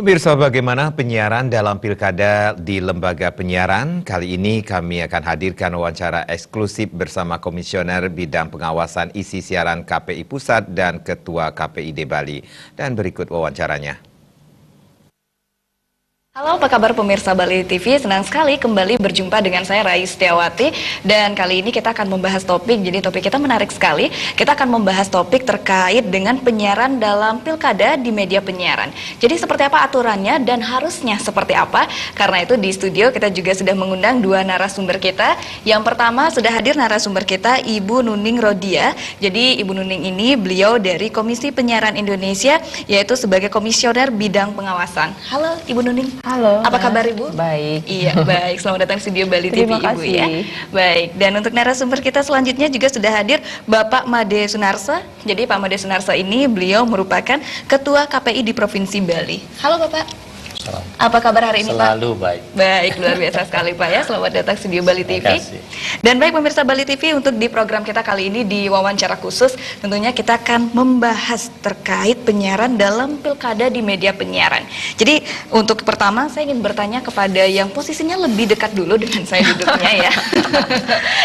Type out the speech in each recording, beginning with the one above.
Pemirsa, bagaimana penyiaran dalam pilkada di lembaga penyiaran? Kali ini kami akan hadirkan wawancara eksklusif bersama Komisioner Bidang Pengawasan Isi Siaran KPI Pusat dan Ketua KPID Bali. Dan berikut wawancaranya. Halo, apa kabar pemirsa Bali TV? Senang sekali kembali berjumpa dengan saya Rai Setiawati. Dan kali ini kita akan membahas topik, jadi topik kita menarik sekali. Kita akan membahas topik terkait dengan penyiaran dalam pilkada di media penyiaran. Jadi seperti apa aturannya dan harusnya seperti apa? Karena itu di studio kita juga sudah mengundang dua narasumber kita. Yang pertama sudah hadir narasumber kita Ibu Nuning Rodia. Jadi Ibu Nuning ini beliau dari Komisi Penyiaran Indonesia, yaitu sebagai Komisioner Bidang Pengawasan. Halo Ibu Nuning. Halo. Apa kabar Ibu? Baik. Iya, baik. Selamat datang di studio Bali TV Terima Ibu kasih. ya. Baik. Dan untuk narasumber kita selanjutnya juga sudah hadir Bapak Made Sunarsa. Jadi Pak Made Sunarsa ini beliau merupakan Ketua KPI di Provinsi Bali. Halo Bapak. Salam. Apa kabar hari ini Pak? Selalu baik. Baik, luar biasa sekali Pak ya. Selamat datang di studio Bali TV. Terima kasih. Dan baik pemirsa Bali TV, untuk di program kita kali ini di wawancara khusus, tentunya kita akan membahas terkait penyiaran dalam pilkada di media penyiaran. Jadi untuk pertama saya ingin bertanya kepada yang posisinya lebih dekat dulu dengan saya duduknya ya.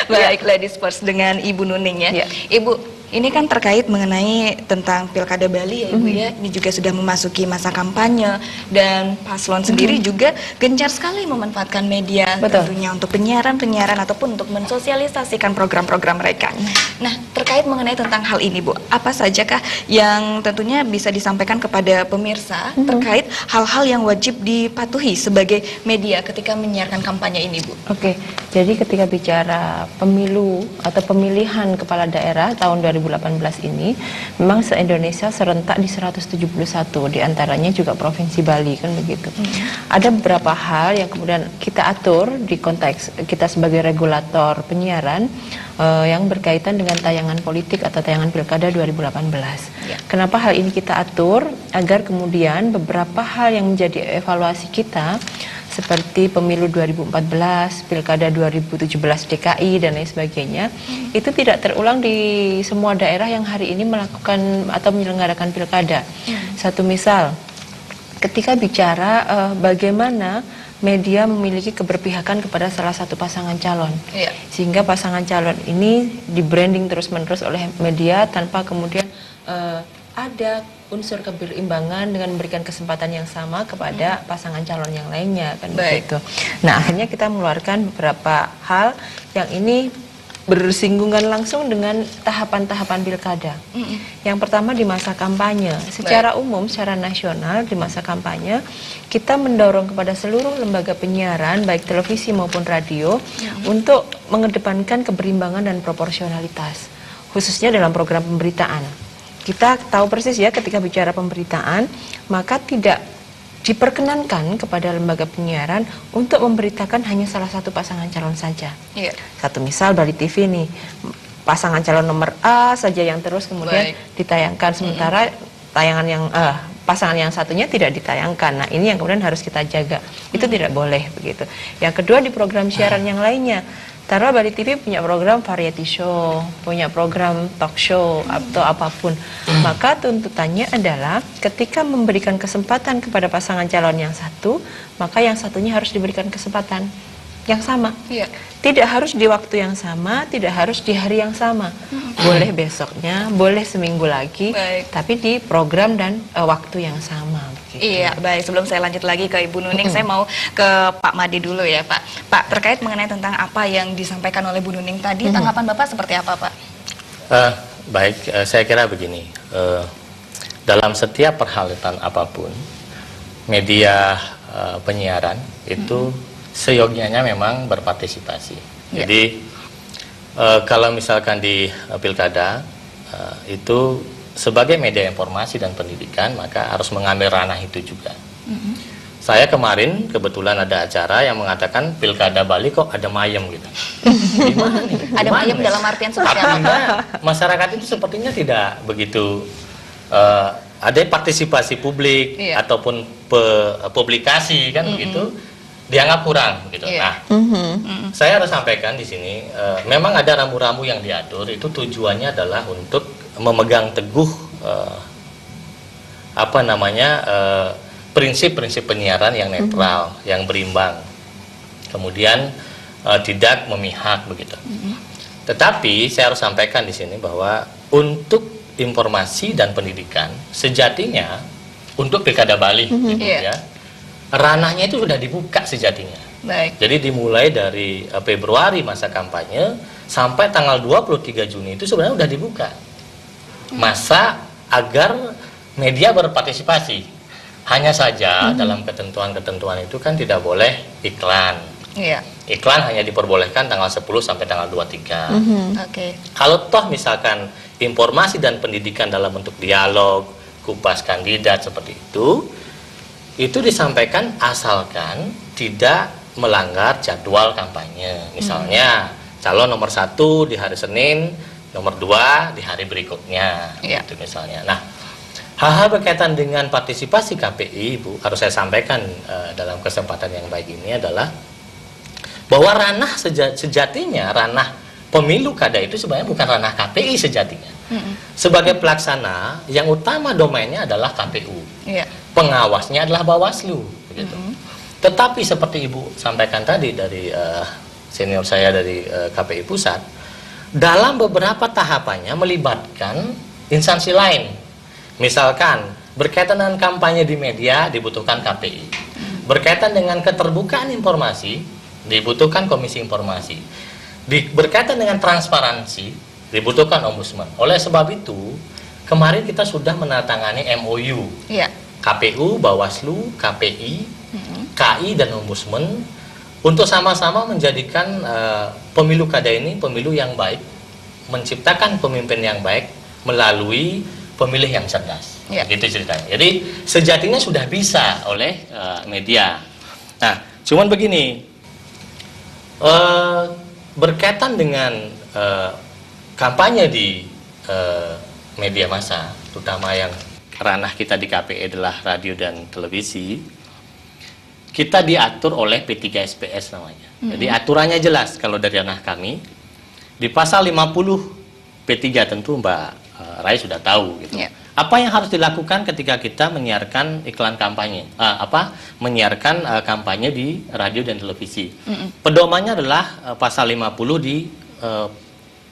Baik, ladies first dengan Ibu Nuning ya. Ibu, ini kan terkait mengenai tentang pilkada Bali ya Ibu ya. Ini juga sudah memasuki masa kampanye dan paslon sendiri juga gencar sekali memanfaatkan media tentunya untuk penyiaran ataupun untuk mensosialisasikan program-program mereka. Nah, terkait mengenai tentang hal ini Bu, apa sajakah yang tentunya bisa disampaikan kepada pemirsa terkait hal-hal yang wajib dipatuhi sebagai media ketika menyiarkan kampanye ini Bu? Oke, jadi ketika bicara pemilu atau pemilihan kepala daerah tahun 2018 ini, memang se-Indonesia serentak di 171, diantaranya juga Provinsi Bali kan begitu. Ada beberapa hal yang kemudian kita atur di konteks kita sebagai regulator penyiaran yang berkaitan dengan tayangan politik atau tayangan pilkada 2018. Kenapa hal ini kita atur? Agar kemudian beberapa hal yang menjadi evaluasi kita seperti pemilu 2014, pilkada 2017 DKI dan lain sebagainya, itu tidak terulang di semua daerah yang hari ini melakukan atau menyelenggarakan pilkada. Satu misal, ketika bicara bagaimana media memiliki keberpihakan kepada salah satu pasangan calon, sehingga pasangan calon ini di-branding terus-menerus oleh media tanpa kemudian ada unsur keberimbangan dengan memberikan kesempatan yang sama kepada pasangan calon yang lainnya kan begitu. Nah, akhirnya kita mengeluarkan beberapa hal yang ini bersinggungan langsung dengan tahapan-tahapan pilkada. Yang pertama di masa kampanye, secara umum, secara nasional di masa kampanye kita mendorong kepada seluruh lembaga penyiaran baik televisi maupun radio untuk mengedepankan keberimbangan dan proporsionalitas, khususnya dalam program pemberitaan. Kita tahu persis ya, ketika bicara pemberitaan, maka tidak diperkenankan kepada lembaga penyiaran untuk memberitakan hanya salah satu pasangan calon saja. Satu misal Bali TV nih, pasangan calon nomor A saja yang terus kemudian ditayangkan, sementara tayangan yang pasangan yang satunya tidak ditayangkan. Nah, ini yang kemudian harus kita jaga. Itu tidak boleh begitu. Yang kedua, di program siaran yang lainnya, taruh Bali TV punya program variety show, punya program talk show atau apapun, maka tuntutannya adalah ketika memberikan kesempatan kepada pasangan calon yang satu, maka yang satunya harus diberikan kesempatan yang sama. Tidak harus di waktu yang sama, tidak harus di hari yang sama. Boleh besoknya, boleh seminggu lagi, tapi di program dan waktu yang sama. Iya, baik. Sebelum saya lanjut lagi ke Ibu Nuning, saya mau ke Pak Made dulu ya, Pak. Pak, terkait mengenai tentang apa yang disampaikan oleh Bu Nuning tadi, tanggapan Bapak seperti apa, Pak? Baik, saya kira begini. Dalam setiap perhelatan apapun, media penyiaran itu seyogyanya memang berpartisipasi. Jadi kalau misalkan di pilkada itu sebagai media informasi dan pendidikan, maka harus mengambil ranah itu juga. Saya kemarin kebetulan ada acara yang mengatakan pilkada Bali kok ada mayem gitu. Gimana nih? Ada mayem dalam artian seperti apa? Masyarakat itu sepertinya tidak begitu ada partisipasi publik ataupun publikasi kan begitu, dianggap kurang gitu. Nah, saya harus sampaikan di sini, memang ada rambu-rambu yang diatur, itu tujuannya adalah untuk memegang teguh prinsip-prinsip penyiaran yang netral, yang berimbang, kemudian tidak memihak begitu. Tetapi saya harus sampaikan di sini bahwa untuk informasi dan pendidikan sejatinya untuk Pilkada Bali, gitu ya, ranahnya itu sudah dibuka sejatinya. Baik. Jadi dimulai dari Februari masa kampanye sampai tanggal 23 Juni itu sebenarnya sudah dibuka masa agar media berpartisipasi. Hanya saja dalam ketentuan-ketentuan itu kan tidak boleh iklan. Iya. Iklan hanya diperbolehkan tanggal 10 sampai tanggal 23. Oke. Kalau toh misalkan informasi dan pendidikan dalam bentuk dialog, kupas kandidat seperti itu disampaikan asalkan tidak melanggar jadwal kampanye. Misalnya calon nomor 1 di hari Senin, nomor 2 di hari berikutnya, Iya. gitu misalnya. Nah, hal-hal berkaitan dengan partisipasi KPI, Bu, harus saya sampaikan dalam kesempatan yang baik ini adalah bahwa ranah sejatinya, ranah pemilu kada itu sebenarnya bukan ranah KPI sejatinya. Sebagai pelaksana, yang utama domainnya adalah KPU. Iya. Pengawasnya adalah Bawaslu, begitu. Tetapi seperti Ibu sampaikan tadi dari senior saya dari KPI Pusat, dalam beberapa tahapannya melibatkan instansi lain. Misalkan berkaitan dengan kampanye di media dibutuhkan KPI. Berkaitan dengan keterbukaan informasi dibutuhkan Komisi Informasi. Berkaitan dengan transparansi dibutuhkan Ombudsman. Oleh sebab itu, kemarin kita sudah menandatangani MOU. Iya. KPU, Bawaslu, KPI, KI dan Ombudsman untuk sama-sama menjadikan pemilu kada ini pemilu yang baik, menciptakan pemimpin yang baik melalui pemilih yang cerdas. Ya. Gitu ceritanya. Jadi sejatinya sudah bisa oleh media. Nah, cuman begini, berkaitan dengan kampanye di media massa, terutama yang ranah kita di KPI adalah radio dan televisi, kita diatur oleh P3SPS namanya. Jadi aturannya jelas kalau dari ranah kami di pasal 50 P3 tentu Mbak Rai sudah tahu gitu. Yeah. Apa yang harus dilakukan ketika kita menyiarkan iklan kampanye, menyiarkan kampanye di radio dan televisi. Pedomannya adalah pasal 50 di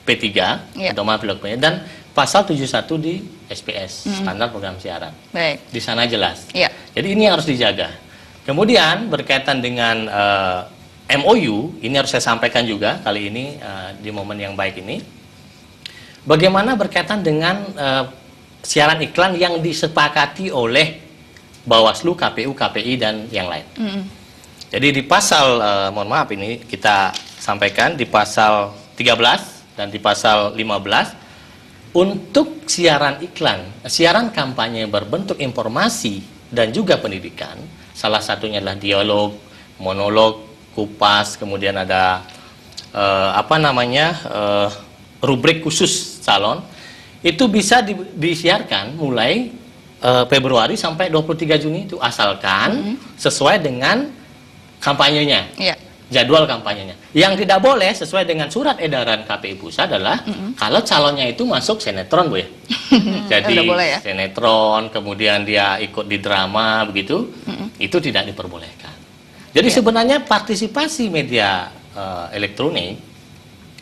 P3, Yeah. pedoman perilaku dan pasal 71 di SPS, standar program siaran. Baik. Di sana jelas. Iya. Jadi ini yang harus dijaga. Kemudian berkaitan dengan MOU, ini harus saya sampaikan juga kali ini di momen yang baik ini. Bagaimana berkaitan dengan siaran iklan yang disepakati oleh Bawaslu, KPU, KPI dan yang lain. Jadi di pasal, mohon maaf ini kita sampaikan di pasal 13 dan di pasal 15 untuk siaran iklan, siaran kampanye berbentuk informasi dan juga pendidikan, salah satunya adalah dialog, monolog, kupas, kemudian ada rubrik khusus calon, itu bisa disiarkan mulai Februari sampai 23 Juni itu asalkan sesuai dengan kampanyenya. Iya. Jadwal kampanyenya. Yang tidak boleh sesuai dengan surat edaran KPI Pusat adalah kalau calonnya itu masuk sinetron, Bu ya. Jadi Tidak boleh ya? sinetron, kemudian dia ikut di drama begitu, itu tidak diperbolehkan. Jadi Ya. sebenarnya partisipasi media elektronik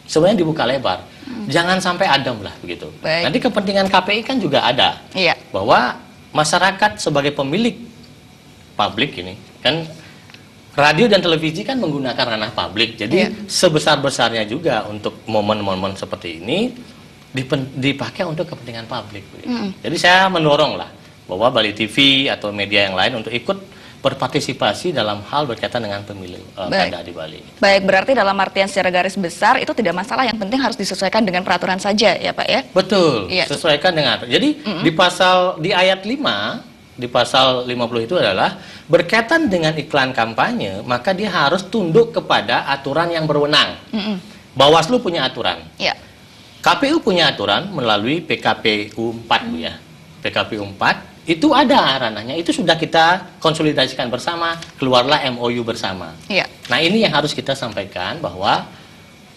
sebenarnya dibuka lebar. Jangan sampai adem lah begitu. Baik. Nanti kepentingan KPI kan juga ada. Iya. Bahwa masyarakat sebagai pemilik publik ini kan radio dan televisi kan menggunakan ranah publik. Jadi Iya. sebesar-besarnya juga untuk momen-momen seperti ini dipakai untuk kepentingan publik. Jadi saya mendorong lah bahwa Bali TV atau media yang lain untuk ikut berpartisipasi dalam hal berkaitan dengan pemilu kada di Bali. Baik, berarti dalam artian secara garis besar itu tidak masalah, yang penting harus disesuaikan dengan peraturan saja ya Pak ya? Betul, Iya. sesuaikan dengan. Jadi di ayat 5, di pasal 50 itu adalah berkaitan dengan iklan kampanye, maka dia harus tunduk kepada aturan yang berwenang. Bawaslu punya aturan. Iya. KPU punya aturan melalui PKPU 4 Bu ya. PKPU 4 itu ada ranahnya, itu sudah kita konsolidasikan bersama, keluarlah MOU bersama. Iya. Nah, ini yang harus kita sampaikan bahwa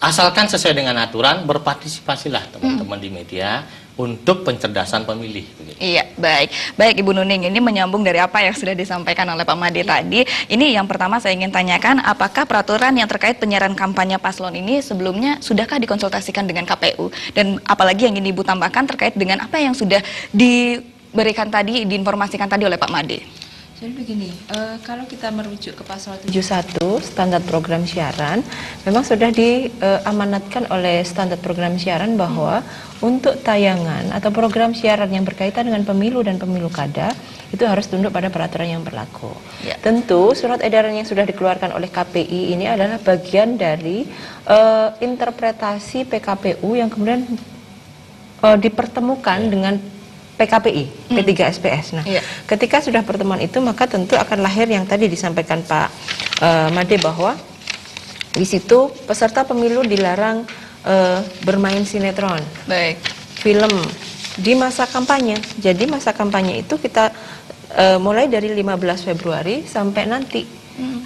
asalkan sesuai dengan aturan, berpartisipasilah teman-teman di media untuk pencerdasan pemilih. Begitu. Iya, baik Ibu Nuning, ini menyambung dari apa yang sudah disampaikan oleh Pak Made tadi. Ini yang pertama saya ingin tanyakan, apakah peraturan yang terkait penyiaran kampanye paslon ini sebelumnya sudahkah dikonsultasikan dengan KPU? Dan apalagi yang ingin Ibu tambahkan terkait dengan apa yang sudah diberikan tadi, diinformasikan tadi oleh Pak Made? Jadi begini, kalau kita merujuk ke pasal 71 standar program siaran, memang sudah diamanatkan oleh standar program siaran bahwa untuk tayangan atau program siaran yang berkaitan dengan pemilu dan pemilu kada itu harus tunduk pada peraturan yang berlaku. Ya. Tentu surat edaran yang sudah dikeluarkan oleh KPI ini adalah bagian dari interpretasi PKPU yang kemudian dipertemukan dengan PKPI, P3SPS. Nah, ketika sudah pertemuan itu, maka tentu akan lahir yang tadi disampaikan Pak Made bahwa di situ peserta pemilu dilarang bermain sinetron, film di masa kampanye. Jadi masa kampanye itu kita mulai dari 15 Februari sampai nanti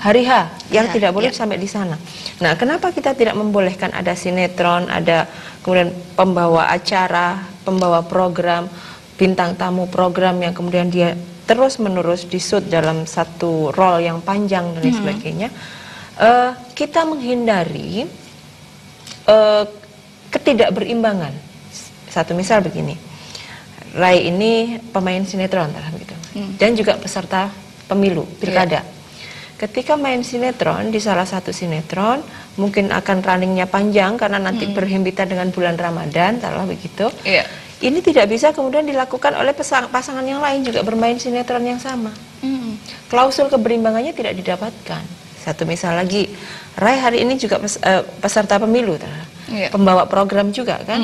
hari H yang tidak boleh sampai di sana. Nah, kenapa kita tidak membolehkan ada sinetron, ada kemudian pembawa acara, pembawa program, bintang tamu program yang kemudian dia terus-menerus disut dalam satu role yang panjang dan lain sebagainya. Kita menghindari ketidakberimbangan. Satu misal begini, Rai ini pemain sinetron, begitu, dan juga peserta pemilu pilkada. Ketika main sinetron di salah satu sinetron, mungkin akan runningnya panjang karena nanti berhimpitan dengan bulan Ramadan, begitu. Ini tidak bisa kemudian dilakukan oleh pasangan yang lain juga bermain sinetron yang sama. Klausul keberimbangannya tidak didapatkan. Satu misal lagi, Rai hari ini juga peserta pemilu, pembawa program juga kan.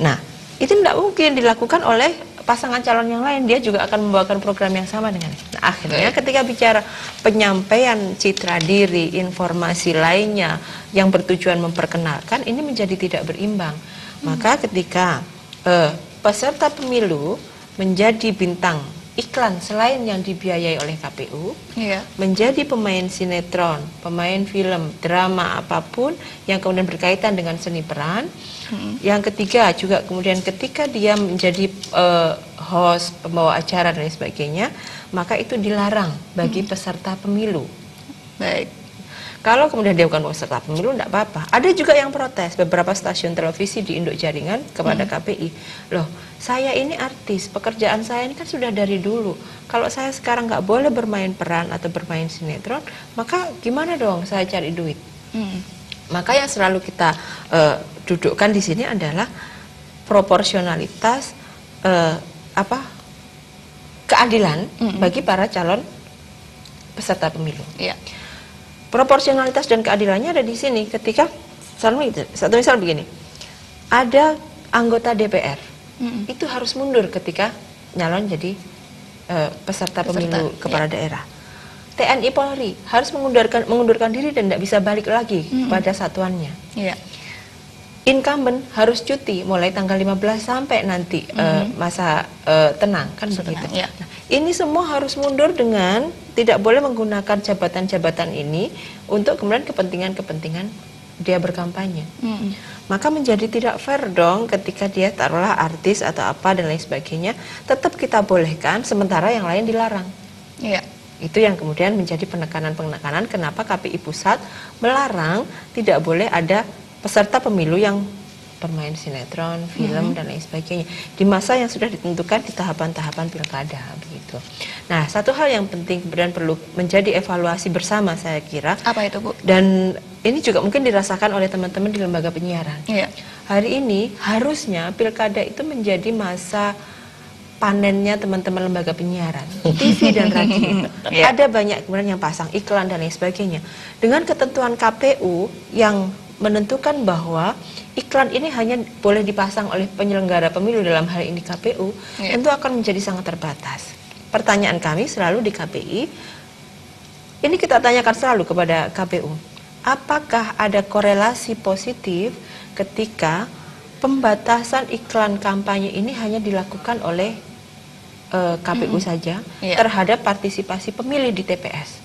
Nah, itu tidak mungkin dilakukan oleh pasangan calon yang lain. Dia juga akan membawakan program yang sama dengan. Nah, akhirnya ketika bicara penyampaian citra diri, informasi lainnya yang bertujuan memperkenalkan, ini menjadi tidak berimbang. Maka ketika peserta pemilu menjadi bintang iklan selain yang dibiayai oleh KPU, menjadi pemain sinetron, pemain film, drama apapun yang kemudian berkaitan dengan seni peran. Yang ketiga juga kemudian ketika dia menjadi host, pembawa acara dan lain sebagainya, maka itu dilarang bagi peserta pemilu. Kalau kemudian dia bukan peserta pemilu, tidak apa-apa. Ada juga yang protes, beberapa stasiun televisi di induk jaringan kepada KPI. Loh, saya ini artis, pekerjaan saya ini kan sudah dari dulu. Kalau saya sekarang nggak boleh bermain peran atau bermain sinetron, maka gimana dong saya cari duit? Maka yang selalu kita dudukkan di sini adalah proporsionalitas, keadilan bagi para calon peserta pemilu. Proporsionalitas dan keadilannya ada di sini ketika satu misal begini, ada anggota DPR itu harus mundur ketika nyalon jadi peserta pemilu kepala daerah. TNI Polri harus mengundurkan diri dan tidak bisa balik lagi kepada satuannya. Incumbent harus cuti mulai tanggal 15 sampai nanti masa tenang kan begitu. Nah, ini semua harus mundur dengan tidak boleh menggunakan jabatan-jabatan ini untuk kemudian kepentingan-kepentingan dia berkampanye. Maka menjadi tidak fair dong ketika dia taruhlah artis atau apa dan lain sebagainya, tetap kita bolehkan sementara yang lain dilarang. Itu yang kemudian menjadi penekanan-penekanan kenapa KPI pusat melarang tidak boleh ada peserta pemilu yang bermain sinetron, film dan lain sebagainya di masa yang sudah ditentukan di tahapan-tahapan pilkada begitu. Nah, satu hal yang penting kemudian perlu menjadi evaluasi bersama saya kira. Apa itu, Bu? Dan ini juga mungkin dirasakan oleh teman-teman di lembaga penyiaran. Hari ini harusnya pilkada itu menjadi masa panennya teman-teman lembaga penyiaran, TV dan radio. Ada banyak kemudian yang pasang iklan dan lain sebagainya. Dengan ketentuan KPU yang menentukan bahwa iklan ini hanya boleh dipasang oleh penyelenggara pemilu dalam hal ini KPU, tentu akan menjadi sangat terbatas. Pertanyaan kami selalu di KPI, ini kita tanyakan selalu kepada KPU, apakah ada korelasi positif ketika pembatasan iklan kampanye ini hanya dilakukan oleh KPU saja terhadap partisipasi pemilih di TPS?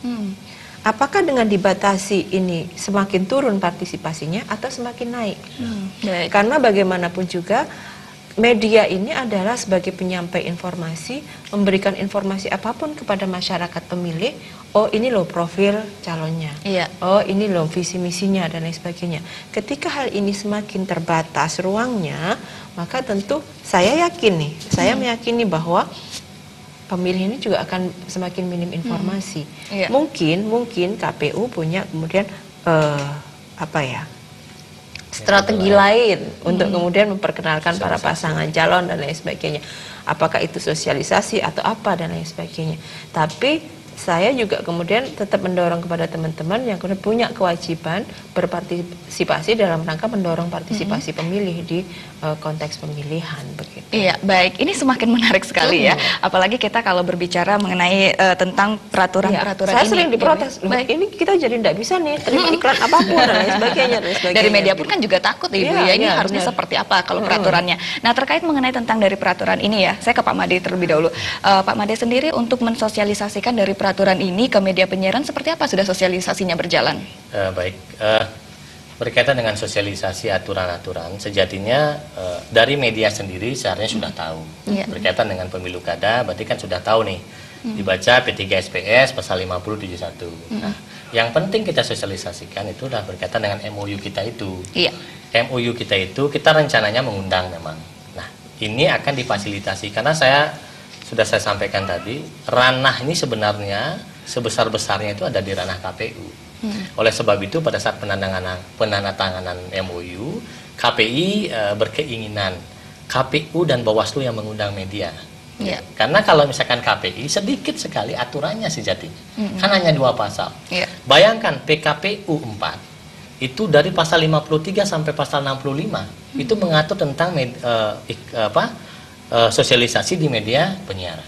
apakah dengan dibatasi ini semakin turun partisipasinya atau semakin naik? Baik. Karena bagaimanapun juga media ini adalah sebagai penyampai informasi, memberikan informasi apapun kepada masyarakat pemilih. Oh, ini loh profil calonnya. Iya. Oh, ini loh visi misinya dan lain sebagainya. Ketika hal ini semakin terbatas ruangnya, maka tentu saya yakin nih, saya meyakini bahwa pemilih ini juga akan semakin minim informasi. Iya. Mungkin KPU punya kemudian strategi lain untuk kemudian memperkenalkan para pasangan calon dan lain sebagainya. Apakah itu sosialisasi atau apa dan lain sebagainya. Tapi saya juga kemudian tetap mendorong kepada teman-teman yang kemudian punya kewajiban berpartisipasi dalam rangka mendorong partisipasi pemilih di konteks pemilihan begitu. Iya, baik. Ini semakin menarik sekali ya. Apalagi kita kalau berbicara mengenai tentang peraturan-peraturan Saya ini. sering diprotes, Baik. ini kita jadi tidak bisa nih terima iklan apapun dan lain sebagainya. Dari media pun kan juga takut Ibu Iya, ya, ini iya, harusnya benar. seperti apa kalau peraturannya. Nah, terkait mengenai tentang dari peraturan ini ya, saya ke Pak Made terlebih dahulu. Pak Made sendiri untuk mensosialisasikan dari peraturan ini ke media penyiaran seperti apa sudah sosialisasinya berjalan? Baik, berkaitan dengan sosialisasi aturan-aturan, sejatinya dari media sendiri seharusnya sudah tahu. Iya. Berkaitan dengan pemilu kada, berarti kan sudah tahu nih, dibaca P3 SPS pasal 5071. Nah, yang penting kita sosialisasikan itu adalah berkaitan dengan MOU kita itu. Iya. MOU kita itu, kita rencananya mengundang memang. Nah, ini akan difasilitasi, karena sudah saya sampaikan tadi, ranah ini sebenarnya sebesar-besarnya itu ada di ranah KPU. Oleh sebab itu pada saat penandatanganan MOU, KPI berkeinginan KPU dan Bawaslu yang mengundang media. Iya. Karena kalau misalkan KPI sedikit sekali aturannya sejatinya, kan hanya 2 pasal. Iya. Bayangkan PKPU 4 itu dari pasal 53 sampai pasal 65 itu mengatur tentang sosialisasi di media penyiaran.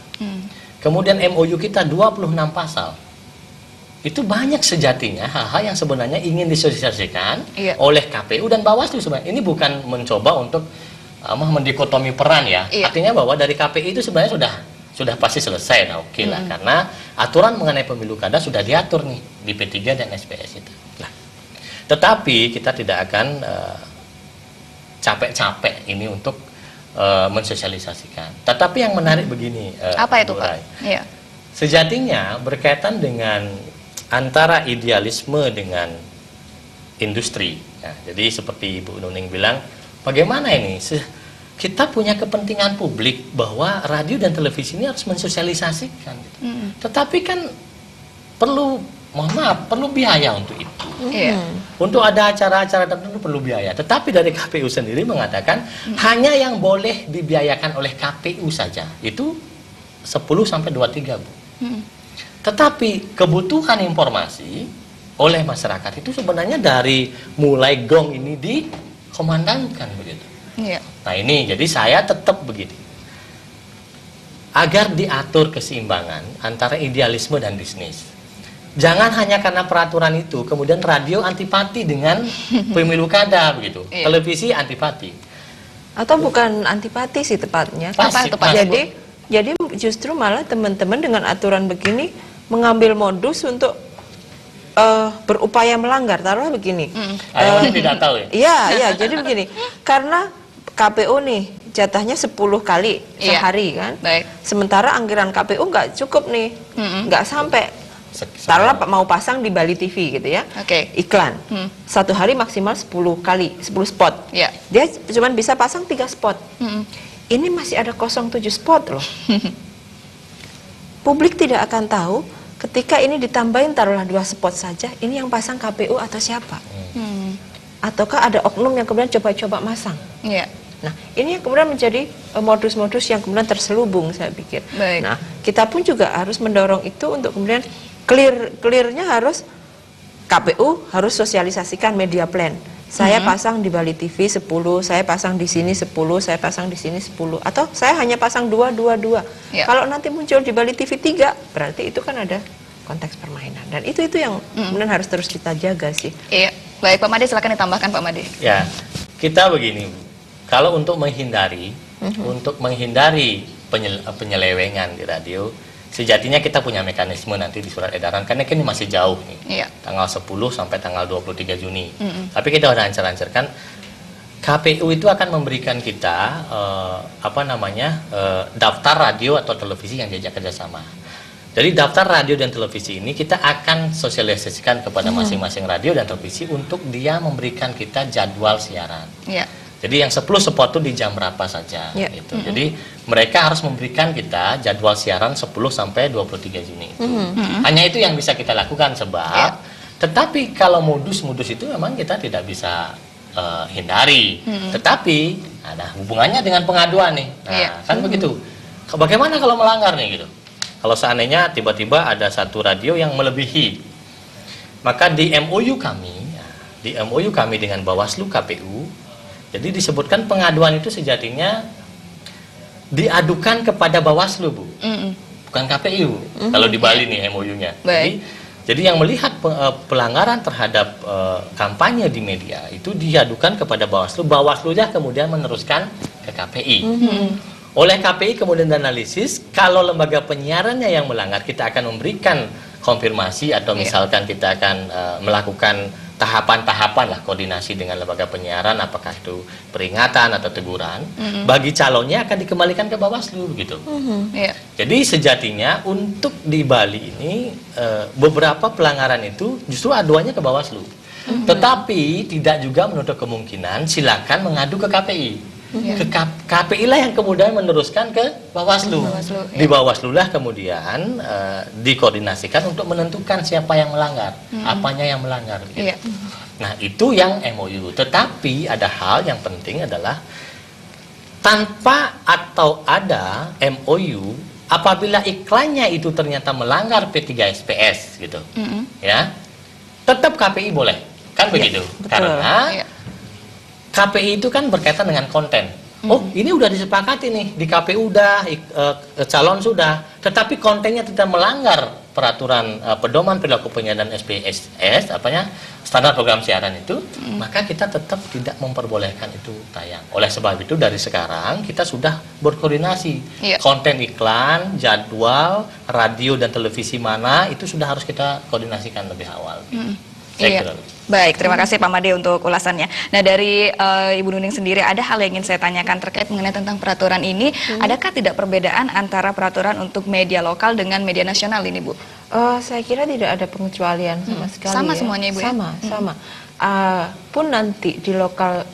Kemudian MOU kita 26 pasal. Itu banyak sejatinya hal-hal yang sebenarnya ingin disosialisasikan Iya. oleh KPU dan Bawaslu sebenarnya. Ini bukan mencoba untuk mendikotomi peran ya. Iya. Artinya bahwa dari KPI itu sebenarnya sudah pasti selesai. Nah, oke lah, karena aturan mengenai pemilu kada sudah diatur nih di P3 dan SPS itu. Nah, tetapi kita tidak akan capek-capek ini untuk mensosialisasikan. Tetapi yang menarik begini, Apa itu, Bu Pak? Rai. Iya. Sejatinya berkaitan dengan antara idealisme dengan industri. Nah, jadi seperti Ibu Nuning bilang, bagaimana ini? Kita punya kepentingan publik bahwa radio dan televisi ini harus mensosialisasikan. Tetapi kan perlu, mohon maaf, perlu biaya untuk itu. Iya. Untuk ada acara-acara tertentu perlu biaya. Tetapi dari KPU sendiri mengatakan hanya yang boleh dibiayakan oleh KPU saja. Itu 10 sampai 23, Bu. Tetapi kebutuhan informasi oleh masyarakat itu sebenarnya dari mulai gong ini dikomandangkan begitu. Iya. Nah ini, jadi saya tetap begini. Agar diatur keseimbangan antara idealisme dan bisnis. Jangan hanya karena peraturan itu, kemudian radio antipati dengan pemilu kada begitu. Iya. Televisi antipati. Atau bukan antipati sih tepatnya. Pasif, Apa itu, Pak? Jadi justru malah teman-teman dengan aturan begini mengambil modus untuk berupaya melanggar. Taruhlah begini. Ayahnya tidak tahu ya? Iya, jadi begini. Karena KPU nih jatahnya 10 kali Iya. sehari kan. Baik. Sementara anggaran KPU nggak cukup nih. Nggak sampai. Sek- Taruhlah mau pasang di Bali TV gitu ya. Oke. Iklan. Satu hari maksimal 10 kali, 10 spot. Iya. Dia cuma bisa pasang 3 spot. Ini masih ada 07 spot loh. Publik tidak akan tahu ketika ini ditambahin taruhlah 2 spot saja, ini yang pasang KPU atau siapa? Ataukah ada oknum yang kemudian coba-coba masang? Iya. Nah, ini yang kemudian menjadi modus-modus yang kemudian terselubung saya pikir. Baik. Nah, kita pun juga harus mendorong itu untuk kemudian clear-nya harus KPU harus sosialisasikan media plan. Saya pasang di Bali TV 10, saya pasang di sini 10, saya pasang di sini 10, atau saya hanya pasang 2. Ya. Kalau nanti muncul di Bali TV 3, berarti itu kan ada konteks permainan. Dan itu yang kemudian harus terus kita jaga sih. Iya. Baik, Pak Made silakan ditambahkan, Pak Made. Ya, kita begini, Bu. Kalau untuk menghindari penyelewengan di radio, sejatinya kita punya mekanisme nanti di surat edaran, karena ini masih jauh nih, Iya. tanggal 10 sampai tanggal 23 Juni. Tapi kita udah lancar-lancarkan, KPU itu akan memberikan kita daftar radio atau televisi yang diajak kerjasama. Jadi daftar radio dan televisi ini kita akan sosialisasikan kepada masing-masing radio dan televisi untuk dia memberikan kita jadwal siaran. Iya. Jadi yang 10 spot itu di jam berapa saja gitu. Jadi mereka harus memberikan kita jadwal siaran 10 sampai 23 Juni itu. Hanya itu yang bisa kita lakukan sebab tetapi kalau modus-modus itu memang kita tidak bisa hindari. Tetapi ada hubungannya dengan pengaduan nih. Nah, kan begitu. Bagaimana kalau melanggar nih gitu? Kalau seandainya tiba-tiba ada satu radio yang melebihi, maka di MOU kami dengan Bawaslu KPU, jadi disebutkan pengaduan itu sejatinya diadukan kepada Bawaslu, Bu, bukan KPU. Kalau di Bali nih MOU-nya. Jadi yang melihat pelanggaran terhadap kampanye di media itu diadukan kepada Bawaslu. Bawaslu-nya kemudian meneruskan ke KPI. Oleh KPI kemudian analisis, kalau lembaga penyiarannya yang melanggar, kita akan memberikan konfirmasi atau misalkan kita akan melakukan tahapan-tahapan lah koordinasi dengan lembaga penyiaran, apakah itu peringatan atau teguran. Bagi calonnya akan dikembalikan ke Bawaslu gitu. Jadi sejatinya untuk di Bali ini beberapa pelanggaran itu justru aduannya ke Bawaslu. Tetapi tidak juga menutup kemungkinan silakan mengadu ke KPI. KPI lah yang kemudian meneruskan ke Bawaslu. Di Bawaslu lah kemudian dikoordinasikan untuk menentukan siapa yang melanggar, apanya yang melanggar. Gitu. Nah itu yang MOU. Tetapi ada hal yang penting adalah tanpa atau ada MOU, apabila iklannya itu ternyata melanggar P3SPS gitu, ya tetap KPI boleh, kan begitu? Karena KPI itu kan berkaitan dengan konten. Oh, ini udah disepakati nih di KPU udah, calon sudah, tetapi kontennya tidak melanggar peraturan pedoman perilaku penyiaran SPSS, standar program siaran itu, maka kita tetap tidak memperbolehkan itu tayang. Oleh sebab itu dari sekarang kita sudah berkoordinasi konten iklan, jadwal, radio dan televisi mana itu sudah harus kita koordinasikan lebih awal. Baik, terima kasih Pak Made untuk ulasannya. Nah dari Ibu Nuning sendiri ada hal yang ingin saya tanyakan terkait mengenai tentang peraturan ini. Adakah tidak perbedaan antara peraturan untuk media lokal dengan media nasional ini, Bu? Saya kira tidak ada pengecualian sama sekali. Sama ya. semuanya, Ibu? Sama. Pun nanti di lokal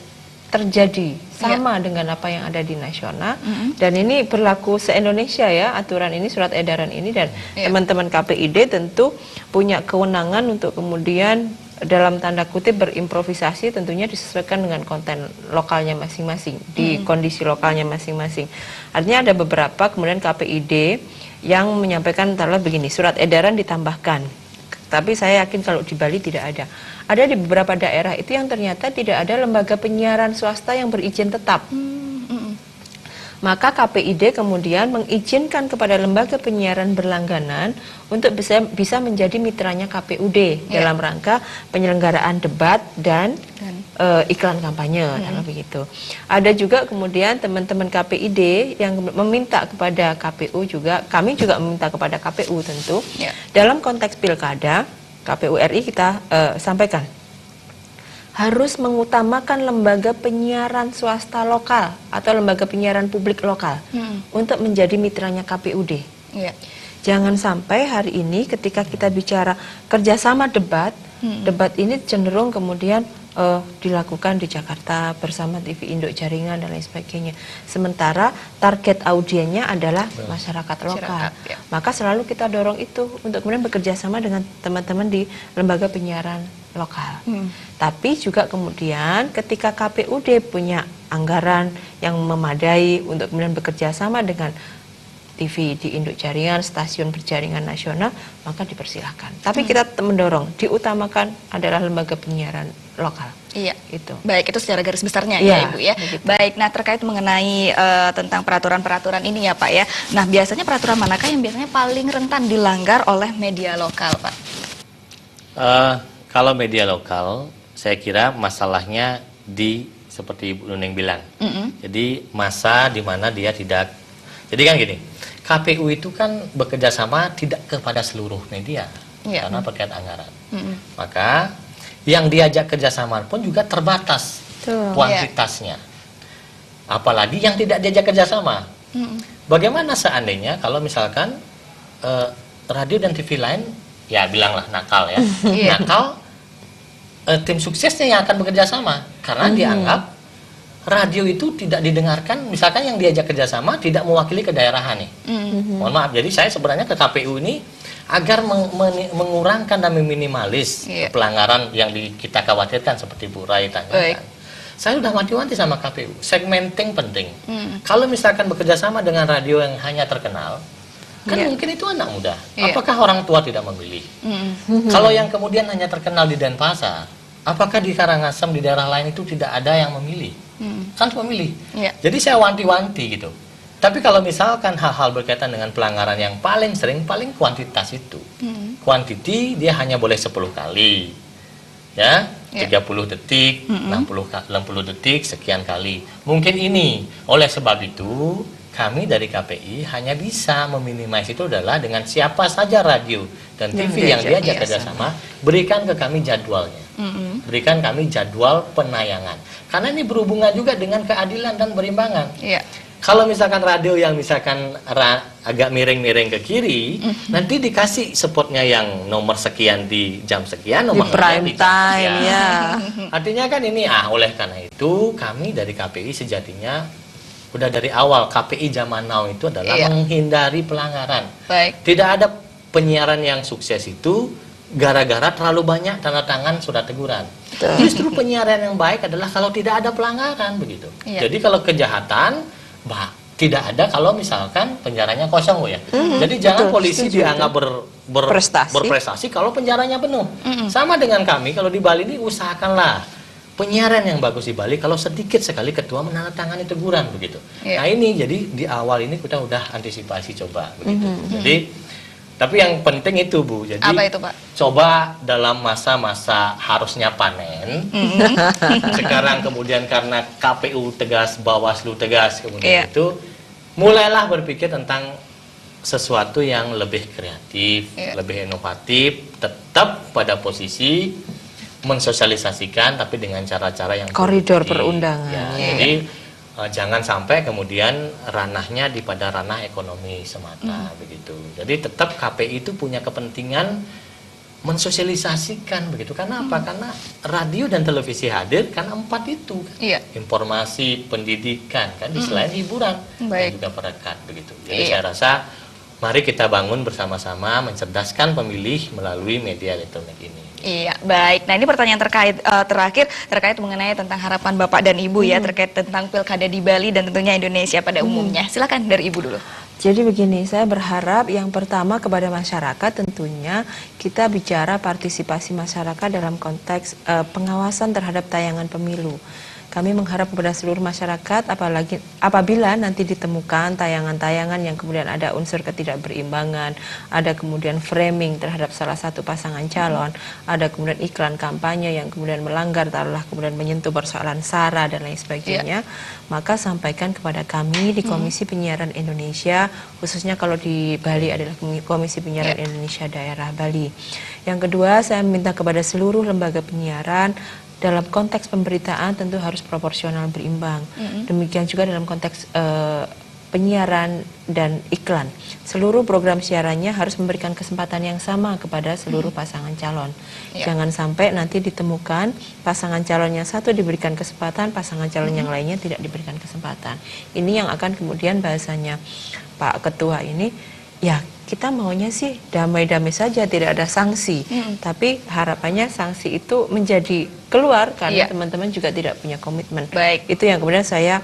terjadi sama dengan apa yang ada di nasional, dan ini berlaku se-Indonesia ya, aturan ini, surat edaran ini, dan teman-teman KPID tentu punya kewenangan untuk kemudian dalam tanda kutip berimprovisasi, tentunya disesuaikan dengan konten lokalnya masing-masing, di kondisi lokalnya masing-masing. Artinya ada beberapa kemudian KPID yang menyampaikan taruhlah begini, surat edaran ditambahkan, tapi saya yakin kalau di Bali tidak ada. Ada di beberapa daerah itu yang ternyata tidak ada lembaga penyiaran swasta yang berizin tetap. Maka KPID kemudian mengizinkan kepada lembaga penyiaran berlangganan untuk bisa menjadi mitranya KPUD dalam rangka penyelenggaraan debat dan iklan kampanye, begitu. Ada juga kemudian teman-teman KPID yang meminta kepada KPU juga, kami juga meminta kepada KPU tentu, dalam konteks pilkada, KPU RI kita sampaikan harus mengutamakan lembaga penyiaran swasta lokal atau lembaga penyiaran publik lokal untuk menjadi mitranya KPUD. Jangan sampai hari ini ketika kita bicara kerjasama debat, debat ini cenderung kemudian dilakukan di Jakarta bersama TV Induk Jaringan dan lain sebagainya. Sementara target audiennya adalah masyarakat lokal. Maka selalu kita dorong itu untuk kemudian bekerja sama dengan teman-teman di lembaga penyiaran lokal. Tapi juga kemudian ketika KPUD punya anggaran yang memadai untuk kemudian bekerja sama dengan TV di Induk Jaringan, stasiun berjaringan nasional, maka dipersilahkan. Tapi kita mendorong, diutamakan adalah lembaga penyiaran lokal. Itu. Baik, itu secara garis besarnya ya Ibu ya. Begitu. Baik, nah terkait mengenai tentang peraturan-peraturan ini ya Pak ya. Nah biasanya peraturan manakah yang biasanya paling rentan dilanggar oleh media lokal Pak? Kalau media lokal, saya kira masalahnya seperti Ibu Nuning bilang. Jadi masa di mana dia tidak. Jadi kan gini, KPU itu kan bekerja sama tidak kepada seluruh media karena terkait anggaran. Maka yang diajak kerjasama pun juga terbatas kuantitasnya. Apalagi yang tidak diajak kerjasama. Bagaimana seandainya kalau misalkan radio dan TV lain, ya bilanglah nakal ya, nakal, tim suksesnya yang akan bekerja sama karena dianggap radio itu tidak didengarkan, misalkan yang diajak kerjasama tidak mewakili kedaerahan nih. Mohon maaf, jadi saya sebenarnya ke KPU ini agar mengurangkan dan meminimalis pelanggaran yang kita khawatirkan seperti Bu Rai tanyakan. Saya sudah wanti-wanti sama KPU, segmenting penting. Kalau misalkan bekerja sama dengan radio yang hanya terkenal, kan mungkin itu anak muda. Apakah orang tua tidak memilih? Kalau yang kemudian hanya terkenal di Denpasar, apakah di Karangasem, di daerah lain itu tidak ada yang memilih? Kan memilih. Jadi saya wanti-wanti gitu. Tapi kalau misalkan hal-hal berkaitan dengan pelanggaran yang paling sering, paling kuantitas itu. Kuantiti dia hanya boleh 10 kali. Ya, 30 detik, 60 detik, sekian kali. Mungkin ini. Oleh sebab itu, kami dari KPI hanya bisa meminimasi itu adalah dengan siapa saja radio dan TV yang diajak kerjasama, berikan ke kami jadwalnya. Berikan kami jadwal penayangan. Karena ini berhubungan juga dengan keadilan dan berimbangan. Kalau misalkan radio yang misalkan agak miring-miring ke kiri, nanti dikasih spotnya yang nomor sekian di jam sekian, nomor di prime time ya. Artinya kan ini, oleh karena itu kami dari KPI sejatinya udah dari awal KPI zaman now itu adalah menghindari pelanggaran. Tidak ada penyiaran yang sukses itu gara-gara terlalu banyak tanda tangan surat teguran. Justru penyiaran yang baik adalah kalau tidak ada pelanggaran begitu. Jadi kalau kejahatan tidak ada kalau misalkan penjaranya kosong ya. Jadi jangan polisi dianggap berprestasi kalau penjaranya penuh. Sama dengan kami kalau di Bali ini usahakanlah penyiaran yang bagus di Bali kalau sedikit sekali ketua menandatangani teguran begitu. Nah ini jadi di awal ini kita udah antisipasi coba begitu. Jadi tapi yang penting itu Bu, jadi apa itu, Pak? Coba dalam masa-masa harusnya panen, sekarang kemudian karena KPU tegas, Bawaslu tegas, kemudian itu mulailah berpikir tentang sesuatu yang lebih kreatif, lebih inovatif, tetap pada posisi mensosialisasikan tapi dengan cara-cara yang koridor perundangan. Jadi jangan sampai kemudian ranahnya pada ranah ekonomi semata begitu. Jadi tetap KPI itu punya kepentingan mensosialisasikan begitu. Karena apa? Karena radio dan televisi hadir karena 4 itu. Informasi, pendidikan, kan selain hiburan dan juga perekat begitu. Jadi saya rasa mari kita bangun bersama-sama mencerdaskan pemilih melalui media elektronik ini. Iya, baik. Nah, ini pertanyaan terakhir terkait mengenai tentang harapan Bapak dan Ibu ya terkait tentang pilkada di Bali dan tentunya Indonesia pada umumnya. Silakan dari Ibu dulu. Jadi begini, saya berharap yang pertama kepada masyarakat tentunya kita bicara partisipasi masyarakat dalam konteks pengawasan terhadap tayangan pemilu. Kami mengharap kepada seluruh masyarakat apabila nanti ditemukan tayangan-tayangan yang kemudian ada unsur ketidakberimbangan, ada kemudian framing terhadap salah satu pasangan calon, ada kemudian iklan kampanye yang kemudian melanggar taruhlah kemudian menyentuh persoalan SARA dan lain sebagainya, maka sampaikan kepada kami di Komisi Penyiaran Indonesia, khususnya kalau di Bali adalah Komisi Penyiaran Indonesia Daerah Bali. Yang kedua, saya minta kepada seluruh lembaga penyiaran dalam konteks pemberitaan tentu harus proporsional berimbang. Demikian juga dalam konteks penyiaran dan iklan. Seluruh program siarannya harus memberikan kesempatan yang sama kepada seluruh pasangan calon. Jangan sampai nanti ditemukan pasangan calon yang satu diberikan kesempatan, pasangan calon yang lainnya tidak diberikan kesempatan. Ini yang akan kemudian bahasanya Pak Ketua ini, ya kita maunya sih damai-damai saja, tidak ada sanksi. Tapi harapannya sanksi itu menjadi keluar karena teman-teman juga tidak punya komitmen. Itu yang kemudian saya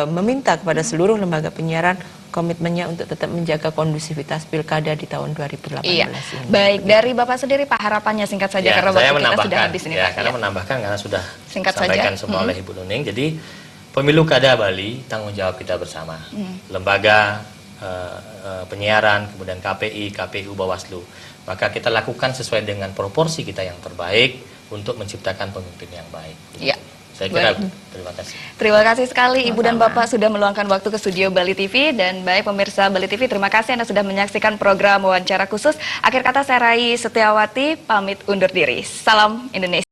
meminta kepada seluruh lembaga penyiaran komitmennya untuk tetap menjaga kondusivitas pilkada di tahun 2018 ini. Baik, dari Bapak sendiri Pak, harapannya singkat saja karena waktu kita sudah habis ini Pak. Karena menambahkan karena sudah singkat disampaikan semua oleh Ibu Nuning. Jadi pemilu kada Bali tanggung jawab kita bersama. Lembaga penyiaran, kemudian KPI, KPU, Bawaslu. Maka kita lakukan sesuai dengan proporsi kita yang terbaik untuk menciptakan pemimpin yang baik. Saya kira terima kasih. Terima kasih sekali Ibu dan Bapak sudah meluangkan waktu ke studio Bali TV. Dan baik pemirsa Bali TV, terima kasih Anda sudah menyaksikan program wawancara khusus. Akhir kata saya Rai Setiawati, pamit undur diri. Salam Indonesia.